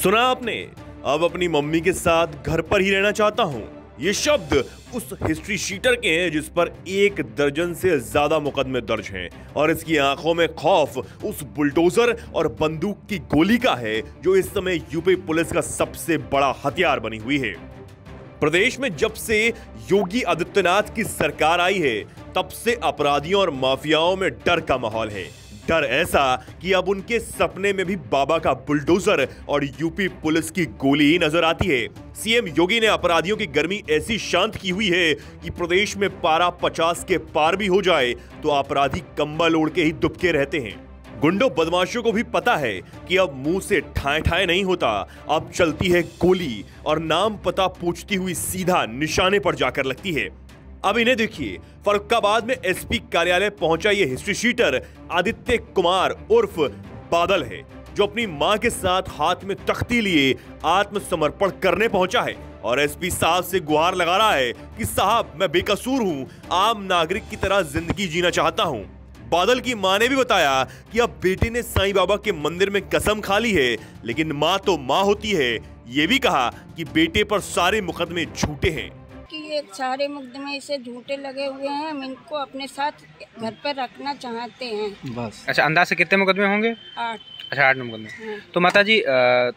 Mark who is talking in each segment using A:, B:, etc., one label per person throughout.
A: सुना आपने, अब अपनी मम्मी के साथ घर पर ही रहना चाहता हूँ। ये शब्द उस हिस्ट्री शीटर के हैं जिस पर 1 दर्जन से ज्यादा मुकदमे दर्ज हैं और इसकी आंखों में खौफ उस बुलडोजर और बंदूक की गोली का है जो इस समय यूपी पुलिस का सबसे बड़ा हथियार बनी हुई है। प्रदेश में जब से योगी आदित्यनाथ की सरकार आई है तब से अपराधियों और माफियाओं में डर का माहौल है। डर ऐसा कि अब उनके सपने में भी बाबा का बुलडोजर और यूपी पुलिस की गोली ही नजर आती है। सीएम योगी ने अपराधियों की गर्मी ऐसी शांत की हुई है कि प्रदेश में पारा 50 के पार भी हो जाए तो अपराधी कंबल ओढ़ के ही दुबके रहते हैं। गुंडों बदमाशों को भी पता है कि अब मुंह से ठाए ठाए नहीं होता, अब चलती है गोली और नाम पता पूछती हुई सीधा निशाने पर जाकर लगती है। अब इन्हें देखिए, फर्रुखाबाद में एसपी कार्यालय पहुंचा ये हिस्ट्री शीटर आदित्य कुमार उर्फ बादल है जो अपनी मां के साथ हाथ में तख्ती लिए आत्मसमर्पण करने पहुंचा है और एसपी साहब से गुहार लगा रहा है कि साहब मैं बेकसूर हूं, आम नागरिक की तरह जिंदगी जीना चाहता हूं। बादल की मां ने भी बताया कि अब बेटे ने साईं बाबा के मंदिर में कसम खा ली है, लेकिन मां तो मां होती है। ये भी कहा कि बेटे पर सारे मुकदमे झूठे हैं
B: कि ये सारे मुकदमे इसे झूठे लगे हुए हैं, हम इनको अपने साथ घर पर रखना चाहते हैं बस।
C: अच्छा, अंदाज से कितने मुकदमे होंगे?
B: 8।
C: अच्छा, 8 मुकदमे। तो माता जी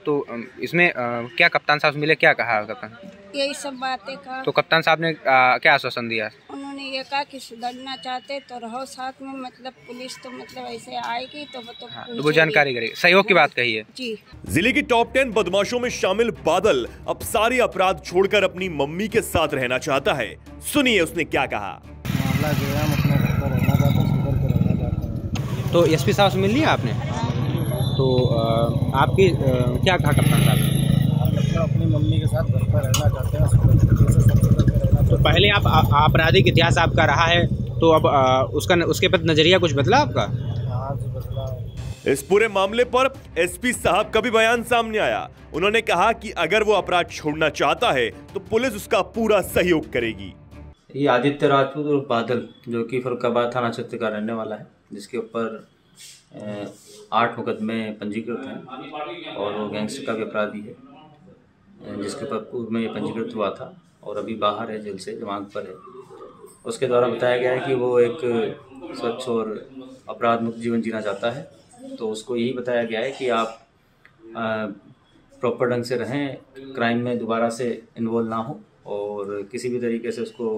C: तो इसमें क्या कप्तान साहब मिले, क्या कहा कप्तान?
B: यही सब बातें कहा।
C: तो कप्तान साहब ने क्या आश्वासन दिया?
B: उन्होंने ये कहा कि सुधरना चाहते तो रहो साथ में, मतलब पुलिस तो मतलब ऐसे आएगी तो
C: तो वो जानकारी करेगी, सहयोग की बात कही है
B: जी।
A: जिले की टॉप 10 बदमाशों में शामिल बादल अब सारे अपराध छोड़कर अपनी मम्मी के साथ रहना चाहता है। सुनिए उसने क्या कहा।
D: मामला जो है हम अपने घर पर रहना चाहते हैं, सुधर कर रहना चाहते हैं।
C: तो एसपी साहब से मिल लिया आपने? तो आपकी क्या कहा कप्तान साहब ने?
D: अपनी मम्मी के साथ घर पर रहना चाहते हैं, सबसे रहना।
C: तो पहले आप आपराधिक इतिहास आपका रहा है तो अब उसके प्रति नजरिया कुछ बदला आपका?
D: हाँ जी, बदला।
A: इस पूरे मामले पर एसपी साहब का भी बयान सामने आया। उन्होंने कहा कि अगर वो अपराध छोड़ना चाहता है तो पुलिस उसका पूरा सहयोग करेगी।
E: ये आदित्य राजपूत और बादल जो कि फर्रुखाबाद थाना क्षेत्र का रहने वाला है, जिसके ऊपर 8 मुकदमे पंजीकृत हैं और वो गैंगस्टर का भी अपराधी है, जिसके ऊपर पूर्व में ये पंजीकृत हुआ था और अभी बाहर है, जेल से जमानत पर है। उसके द्वारा बताया गया है कि वो एक स्वच्छ और अपराध मुक्त जीवन जीना चाहता है, तो उसको यही बताया गया है कि आप प्रॉपर ढंग से रहें, क्राइम में दोबारा से इन्वॉल्व ना हो और किसी भी तरीके से उसको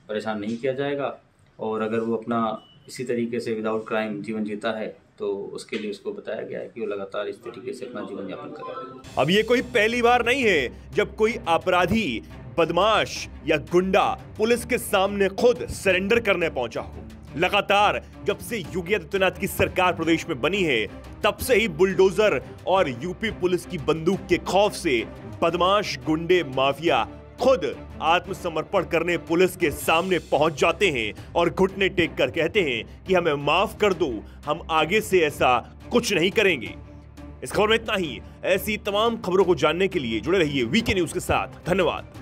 E: परेशान नहीं किया जाएगा। और अगर वो अपना इसी तरीके से विदाउट क्राइम जीवन जीता है तो उसके लिए उसको बताया गया है कि वो लगातार इस तरीके से अपना जीवन यापन करेगा।
A: अब ये कोई पहली बार नहीं है जब कोई अपराधी, बदमाश या गुंडा पुलिस के सामने खुद सरेंडर करने पहुंचा हो। लगातार जब से योगी आदित्यनाथ की सरकार प्रदेश में बनी है तब से ही बुलडोजर और यूपी पुलिस की बंदूक के खौफ से बदमाश, गुंडे, माफिया खुद आत्मसमर्पण करने पुलिस के सामने पहुंच जाते हैं और घुटने टेक कर कहते हैं कि हमें माफ कर दो, हम आगे से ऐसा कुछ नहीं करेंगे। इस खबर में इतना ही। ऐसी तमाम खबरों को जानने के लिए जुड़े रहिए वीके न्यूज के साथ। धन्यवाद।